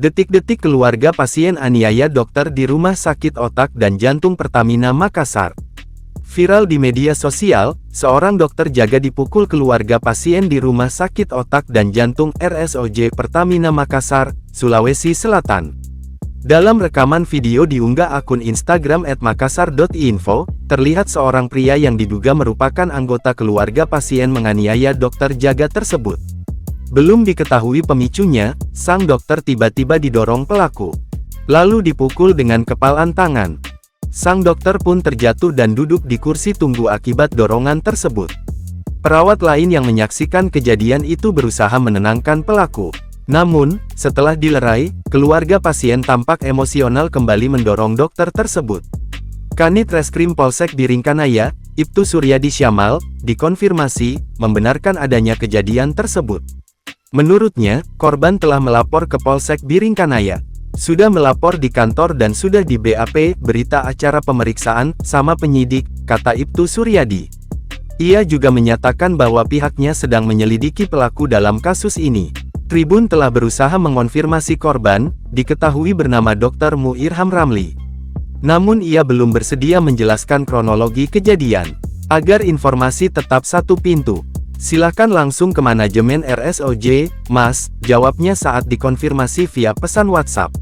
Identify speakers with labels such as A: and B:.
A: Detik-detik keluarga pasien aniaya dokter di Rumah Sakit Otak dan Jantung Pertamina Makassar. Viral di media sosial, seorang dokter jaga dipukul keluarga pasien di Rumah Sakit Otak dan Jantung RSOJ Pertamina Makassar, Sulawesi Selatan. Dalam rekaman video diunggah akun Instagram @makassar.info, terlihat seorang pria yang diduga merupakan anggota keluarga pasien menganiaya dokter jaga tersebut. Belum diketahui pemicunya, sang dokter tiba-tiba didorong pelaku, lalu dipukul dengan kepalan tangan. Sang dokter pun terjatuh dan duduk di kursi tunggu akibat dorongan tersebut. Perawat lain yang menyaksikan kejadian itu berusaha menenangkan pelaku. Namun, setelah dilerai, keluarga pasien tampak emosional kembali mendorong dokter tersebut. Kanit Reskrim Polsek Biringkanaya, Ibtu Suryadi Syamal, dikonfirmasi, membenarkan adanya kejadian tersebut. Menurutnya, korban telah melapor ke Polsek Biringkanaya. Sudah melapor di kantor dan sudah di BAP, berita acara pemeriksaan, sama penyidik, kata Ibtu Suryadi. Ia juga menyatakan bahwa pihaknya sedang menyelidiki pelaku dalam kasus ini. Tribun telah berusaha mengonfirmasi korban, diketahui bernama Dr. Muirham Ramli. Namun ia belum bersedia menjelaskan kronologi kejadian. Agar informasi tetap satu pintu, silakan langsung ke manajemen RSOJ, Mas, jawabnya saat dikonfirmasi via pesan WhatsApp.